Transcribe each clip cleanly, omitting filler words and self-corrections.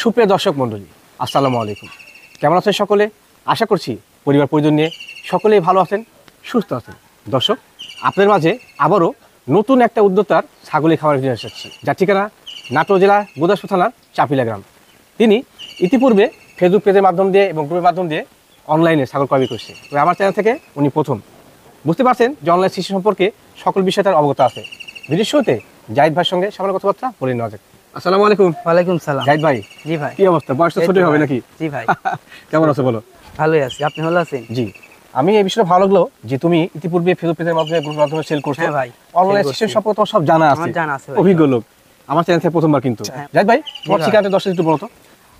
সুপ্রিয় দর্শক মণ্ডলী, আসসালামু আলাইকুম। কেমন আছেন সকলে? আশা করছি পরিবার পরিজন নিয়ে সকলেই ভালো আছেন, সুস্থ আছেন। দর্শক, আপনাদের মাঝে আবারও নতুন একটা উদ্যোক্তার ছাগলের খামার নিয়ে এসেছি, যার ঠিকানা নাটোর জেলা গুদাসপুর থানার চাপিলা গ্রাম। তিনি ইতিপূর্বে ফেসবুক পেজের মাধ্যম দিয়ে এবং গ্রুপের মাধ্যম দিয়ে অনলাইনে ছাগল ক্রয় করছে। তবে আমার চ্যানেল থেকে উনি প্রথম। বুঝতে পারছেন যে অনলাইন সৃষ্টি সম্পর্কে সকল বিষয়ে তার অবগত আছে। ভিডিও শুরুতে জাহিদ ভাইয়ের সঙ্গে সকল কথাবার্তা বলে নেওয়া যাক। আসসালামু আলাইকুম। ওয়ালাইকুম সালাম। জাহিদ ভাই, জি ভাই, কি অবস্থা? বয়স তো ছোটই হবে নাকি? জি ভাই। কেমন আছো বলো? ভালোই আছি, আপনি ভালো আছেন? জি, আমি এই বিষয়টা ভালো লাগলো যে তুমি ইতিপূর্বে ফেসবুক পেজের মাধ্যমে গ্রুপের মাধ্যমে সেল করছো। হ্যাঁ ভাই, অনলাইন সিস্টেম সম্পর্কে তোমার সব জানা আছে, আমার জানা আছে ভাই। অভিজ্ঞ লোক। আমার চ্যানেল থেকে প্রথমবার কিন্তু। হ্যাঁ। জাহিদ ভাই, তোমার ভাই। ঠিকানাটা দর্শক একটু বলো তো।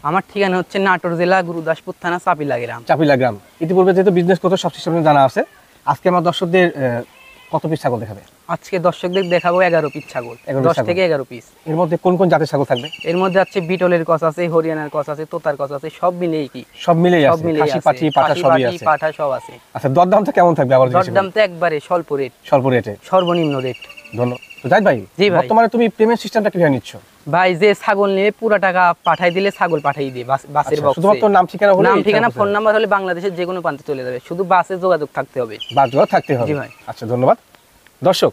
আমার ঠিকানা হচ্ছে নাটোর জেলা গুরুদাসপুর থানা চাপিলা গ্রাম। চাপিলা গ্রাম। ইতিপূর্বে যেহেতু বিজনেস করতে সব সিস্টেম জানা আছে, আজকে আমার দর্শকদের কত পিস ছাগল দেখাবে? আজকে দর্শকদের দেখাবো 11 পিস ছাগল, 11 10 ছাগল। থেকে 11 পিস। এর মধ্যে কোন কোন জাতের ছাগল থাকবে? এর মধ্যে আছে বিটলের কস আছে, হরিয়ানার কস আছে, তোতার কস আছে, সব মিলেই কি সব মিলেই সব আছে, মিলেই খাসি আছে, পাঠি পাঠা খাসি, সবই পাঠি, আছে। পাঠা সব আছে। আচ্ছা, দরদামটা কেমন থাকবে আবার জিজ্ঞেস করি? দরদাম তো একবারে স্বল্প রেট, স্বল্প রেটে, সর্বনিম্ন রেট। ধন্যবাদ। তো জাহিদ ভাই, জি ভাই। বর্তমানে তুমি পেমেন্ট সিস্টেমটা কিভাবে নিচ্ছ? ভাই, যে ছাগল নিয়ে পুরো টাকা পাঠাই দিলে ছাগল পাঠাই দিয়ে বাসের আচ্ছা, বক্সে। শুধুমাত্র নাম ঠিকানা হলে নাম এই ঠিকানা ছাগল ফোন নাম্বার হলে বাংলাদেশের যে কোনো প্রান্তে চলে যাবে, শুধু বাসে যোগাযোগ থাকতে হবে। বাসযোগ থাকতে হবে। জি ভাই। আচ্ছা, ধন্যবাদ। দর্শক,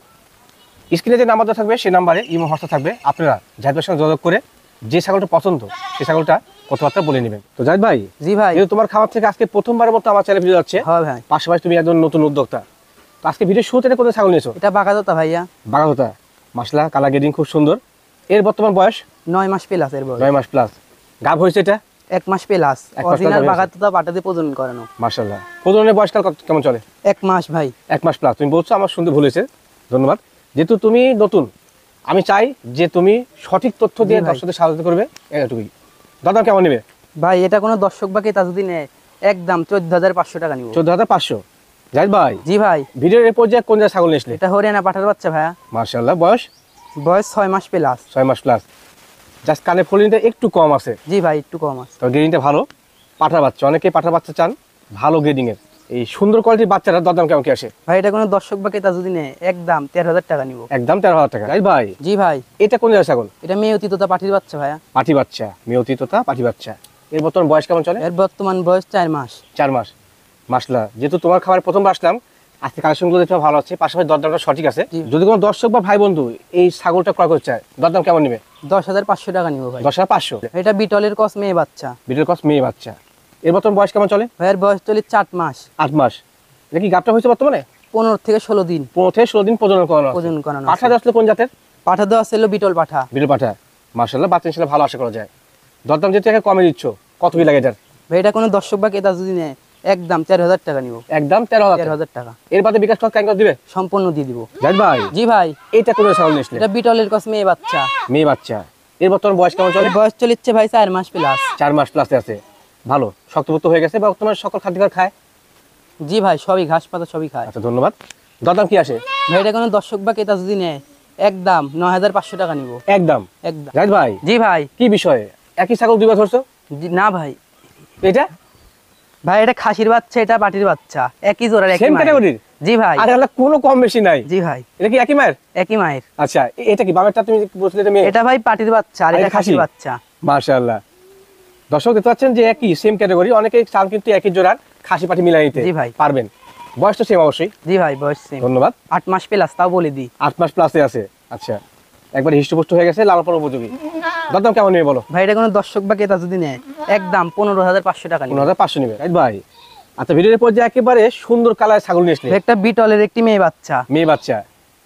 স্ক্রিনে যে নাম্বারটা থাকবে সেই নাম্বারে ইমো হোয়াটসঅ্যাপ থাকবে, আপনারা জাহিদ ভাইয়ের সঙ্গে যোগাযোগ করে যে ছাগলটা পছন্দ সেই ছাগলটা কথাবার্তা বলে নেবেন। তো জাহিদ ভাই, জি ভাই। যেহেতু তোমার খামার থেকে আজকে প্রথমবারের মতো আমার চ্যানেল ভিডিও যাচ্ছে, হ্যাঁ ভাই, পাশাপাশি তুমি একজন নতুন উদ্যোক্তা, তো আজকে ভিডিও শুরুতে কোথায় ছাগল নিয়েছো? এটা বাগাদতা ভাইয়া, বাগাদতা। মাশাআল্লাহ, কালার গ্রেডিং খুব সুন্দর। এর বর্তমান বয়স 9 মাস প্লাস এর বয়স। 9 মাস প্লাস। গাব হয়েছে এটা? 1 মাস প্লাস। 1 মাস অরিজিনাল প্লাস বাগাদতা পাটাতে প্রজনন করানো। মাশাআল্লাহ। প্রজননের বয়সকাল কেমন চলে? 1 মাস ভাই। 1 মাস প্লাস। তুমি বলছো, আমার শুনতে ভুল হয়েছে, ধন্যবাদ। যেহেতু তুমি নতুন, আমি চাই যে তুমি সঠিক তথ্য দিয়ে জি ভাই। দর্শকদের সাহায্য করবে, এটুকুই। দাদা কেমন নেবে? ভাই, এটা কোনো দর্শক বা ক্রেতা যদি নেয় একদম 14,500 টাকা নিব। 14,500। জাহিদ ভাই, জি ভাই। ভিডিওর এই পর্যায়ে কোন জায়গায় ছাগল নিয়েছিলে? এটা হরিয়ানা পাঠার বাচ্চা ভাইয়া, মাশাআল্লাহ। বয়স? বয়স 6 মাস প্লাস। 6 মাস প্লাস। জাস্ট কানে ফলিংটা একটু কম আছে, জি ভাই, একটু কম আছে। তো গ্রেডিংটা ভালো। পাঠার বাচ্চা, অনেকেই পাঠার বাচ্চা চান ভালো গ্রেডিং এর। এই সুন্দর কোয়ালিটির বাচ্চারা দরদাম কেমন কি আসে? ভাই, এটা কোনো দর্শক বা ক্রেতা যদি নেয় একদম 13,000 টাকা নিব। একদম 13,000 টাকা। জাহিদ ভাই, জি ভাই। এটা কোন জায়গায় ছাগল? এটা মেয়তি তোতা পাঠির বাচ্চা ভাইয়া। পাঠি বাচ্চা, মেয়তি তোতা পাঠি বাচ্চা। এর বর্তমান বয়স কেমন চলে? এর বর্তমান বয়স 4 মাস। 4 মাস। মাসলা, যেহেতু তোমার খাবার প্রথমবার আসলাম, আজকে কালেকশনগুলো দেখতে ভালো আছে, পাশাপাশি দরদামটা সঠিক আছে। জি। যদি কোনো দর্শক বা ভাই বন্ধু এই ছাগলটা ক্রয় করতে চায়, দরদাম কেমন নেবে? 10,500 টাকা নিব ভাই। 10,500। এটা বিটলের কস মেয়ে বাচ্চা। বিটের কস মেয়ে বাচ্চা। এর বর্তমান বয়স কেমন চলে? ভাইয়ের বয়স চলে 8 মাস। 8 মাস। এটা কি গাবটা হয়েছে বর্তমানে? 15 থেকে 16 দিন 15 থেকে 16 দিন প্রজনন করানো আছে। প্রজনন করানো পাঠা আছে। আসলে কোন জাতের? পাঠা দেওয়া ছিল বিটল পাঠা। বিটের পাঠা। মাশাআল্লাহ, বাচ্চা ইনশাআল্লাহ ভালো আশা করা যায়। দরদাম যেহেতু একে কমে দিচ্ছ, কত কি লাগে এটার? ভাই, এটা কোনো দর্শক বা ক্রেতা যদি নেয় একদম 13,000 টাকা নিব। একদম 13,000 টাকা। 13,000 টাকা এর বাদে বিকাশ টাকা কেন দিবে? সম্পূর্ণ দিয়ে দিব। জাহিদ ভাই, জি ভাই। এটা কোন ছাগল নিয়েছিলে? এটা বিটলের কস মেয়ে বাচ্চা। মেয়ে বাচ্চা। এর বর্তমান বয়স কেমন চলে? এর বয়স চলেছে ভাই 4 মাস প্লাস। 4 মাস প্লাসে আছে। ভালো শক্তপোক্ত হয়ে গেছে, বা তোমার সকল খাদ্যখাবার খায়? জি ভাই, সবই ঘাস পাতা সবই খায়। আচ্ছা, ধন্যবাদ। দরদাম কি আসে? ভাই, এটা কোনো দর্শক বা ক্রেতা যদি নেয় একদম 9,500 টাকা নিব। একদম। একদম। জাহিদ ভাই, জি ভাই। কি বিষয়ে একই ছাগল দুইবার ধরছো? না ভাই, এটা ভাই এটা খাসির বাচ্চা, এটা পাটির বাচ্চা, একই জোড়ার একই সেম মায়ের। ক্যাটাগরির? জি ভাই। আর এগুলা কোনো কম বেশি নাই? জি ভাই, এটা কি একই মায়ের? একই মায়ের। আচ্ছা, এটা কি বামেরটা তুমি বলছিলে এটা মেয়ে? এটা ভাই পাটির বাচ্চা আর আর এটা এটা খাসি? খাসির বাচ্চা। মাশাআল্লাহ। দর্শক দেখতে পাচ্ছেন যে একই সেম ক্যাটাগরি, অনেকেই চান কিন্তু একই জোড়ার খাসি পাটি মিলাই নিতে। জি ভাই। পারবেন। বয়স তো সেম অবশ্যই। জি ভাই, বয়স সেম। ধন্যবাদ। 8 মাস প্লাস, তাও বলে দিই। 8 মাস প্লাসে আছে। আচ্ছা, একবার হিষ্টপুষ্ট হয়ে গেছে, লালন পালন উপযোগী। দরদাম কেমন নেবে বলো? ভাই, এটা কোনো দর্শক বা ক্রেতা যদি নেয় একদম 15,500 টাকা নিব। 15,500 নেবে। রাইট ভাই। আচ্ছা, ভিডিওর পর যে একেবারে সুন্দর কালার ছাগল নিয়ে আসলে, একটা বিটলের একটি মেয়ে বাচ্চা। মেয়ে বাচ্চা।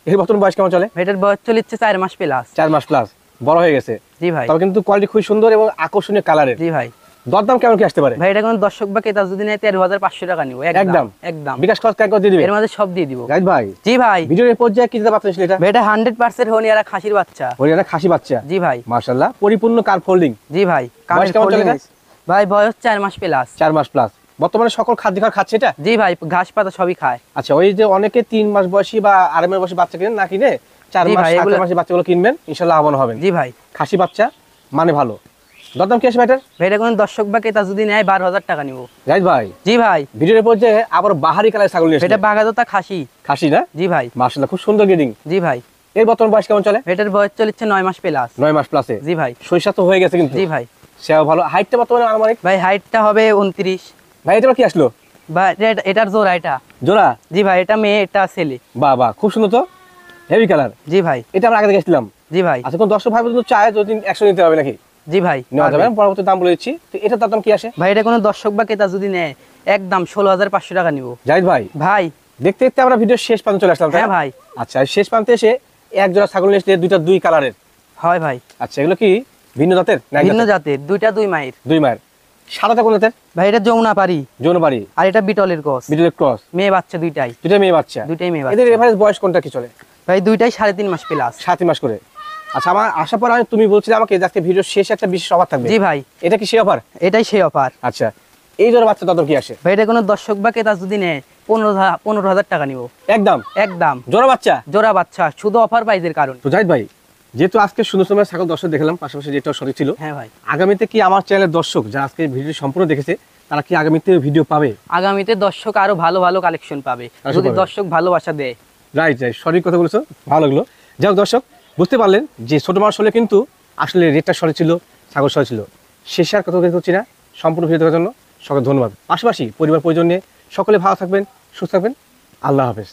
এর বর্তমান বয়স কেমন চলে? এটার বয়স চলেছে 4 মাস প্লাস। 4 মাস প্লাস। বড় হয়ে গেছে। জি ভাই। তবে কিন্তু কোয়ালিটি খুব সুন্দর এবং আকর্ষণীয় কালারের। জি ভাই। দরদাম কেমন কি আসতে পারে? ভাই, এটা কোনো দর্শক বা ক্রেতা যদি নেয় 13,500 টাকা নিব। একদম? একদম। বিকাশ খরচ কেন দিয়ে দিবে? এর মধ্যে সব দিয়ে দিব। রাইট ভাই। জি ভাই। ভিডিওর পর্যায়ে কি দিতে পারতেন এটা? ভাই, এটা 100% হনিয়ারা খাসির বাচ্চা। হরিয়ানা খাসি বাচ্চা। জি ভাই। মাশাআল্লাহ, পরিপূর্ণ কার ফোল্ডিং। জি ভাই। বয়স কেমন চলে folding এটা? ভাই, বয়স 4 মাস প্লাস। 4 মাস প্লাস। বর্তমানে সকল খাদ্য খাবার খাচ্ছে এটা? জি ভাই, ঘাস পাতা সবই খায়। আচ্ছা, ওই যে অনেকে 3 মাস বয়সী বা 2.5 মাস বয়সী বাচ্চা কিনেন, না কিনে 4 জি মাস ভাই, 7 মাসের বাচ্চাগুলো কিনবেন, ইনশাআল্লাহ লাভবান হবেন। জি ভাই। খাসি বাচ্চা মানে ভালো। দরদাম কি আসবে এটার? ভাই, এটা কোনো দর্শক বা ক্রেতা যদি নেয় 12,000 টাকা নিব। রাইট ভাই। জি ভাই। ভিডিওর পর্যায়ে আবার বাহারি কালার ছাগল নিয়ে এটা এসেছে। বাগাদতা খাসি। খাসি না? জি ভাই। মাশাআল্লাহ, খুব সুন্দর গ্রেডিং। জি ভাই। এর বর্তমান বয়স কেমন চলে? এটার বয়স চলেছে 9 মাস প্লাস। 9 মাস প্লাসে। জি ভাই। শৈশব তো হয়ে গেছে কিন্তু। জি ভাই। সেও ভালো, হাইটটা বর্তমানে আনুমানিক? ভাই হাইটটা হবে 29। ভাই এটা কি আসলো? ভাই এটার জোড়া এটা। জোড়া? জি ভাই, এটা মেয়ে এটা ছেলে। বাহ বাহ, খুব সুন্দর তো, হেভি কালার। জি ভাই। এটা আমরা আগে থেকে এসেছিলাম। জি ভাই। আচ্ছা, কোন দর্শক ভাই বন্ধু চায় যদি 100 নিতে হবে নাকি? জি ভাই, নেওয়া যাবে, পরবর্তী দাম বলে দিচ্ছি। তো এটা তার দাম কি আসে? ভাই এটা কোনো দর্শক বা ক্রেতা যদি নেয় একদম 16,500 টাকা নিব। জাহিদ ভাই, ভাই দেখতে দেখতে আমরা ভিডিও শেষ প্রান্তে চলে আসলাম, তাই না? হ্যাঁ ভাই। আচ্ছা, শেষ প্রান্তে এসে এক জোড়া ছাগল নিয়ে এসেছে, দুইটা দুই কালারের। হয় ভাই। আচ্ছা, এগুলো কি ভিন্ন জাতের না এক ভিন্ন জাতের? জাতের, দুইটা দুই মায়ের। দুই মায়ের। সাদাটা কোন জাতের? ভাই এটা যমুনা পারি যৌনবাড়ি, আর এটা বিটলের ক্রস। Middle cross. মেয়ে বাচ্চা দুইটাই। দুইটা মেয়ে বাচ্চা। দুইটাই মেয়ে এদের বাচ্চা। এভারেজ বয়স কোনটা কি চলে? ভাই দুইটাই 3.5 মাস প্লাস। 7 মাস করে। আচ্ছা, আমার আসার পর তুমি বলছিলে আমাকে আজকে ভিডিও শেষে একটা বিশেষ অফার থাকবে। জি ভাই, এটা কি সেই অফার? এটাই সেই অফার। আচ্ছা, এই জোড়া বাচ্চা দাম কি আসে? ভাই এটা কোনো দর্শক বা ক্রেতা যদি নেয় 15,000 টাকা নিব। একদম একদম জোড়া বাচ্চা। জোড়া বাচ্চা, শুধু অফার প্রাইজের কারণ। তো জাহিদ ভাই, যেহেতু আজকে সুন্দর সুন্দর ছাগল দর্শক দেখলাম, পাশাপাশি যেটা সঠিক ছিল, হ্যাঁ ভাই। আগামীতে কি আমার চ্যানেলের দর্শক যারা আজকে ভিডিও সম্পূর্ণ দেখেছে তারা কি আগামীতে ভিডিও পাবে? আগামীতে দর্শক আরো ভালো ভালো কালেকশন পাবে আশা যদি পাবে। দর্শক ভালোবাসা দেয়। রাইট রাইট, সঠিক কথা বলেছো, ভালো লাগলো। যাই হোক দর্শক, বুঝতে পারলেন যে ছোট মানুষ হলে কিন্তু আসলে রেটটা সঠিক ছিল, ছাগল সঠিক ছিল। শেষে আর কথা বলতে হচ্ছি না, সম্পূর্ণ ভিডিও দেখার জন্য সকলকে ধন্যবাদ। পাশাপাশি পরিবার পরিজন নিয়ে সকলে ভালো থাকবেন, সুস্থ থাকবেন। আল্লাহ হাফেজ।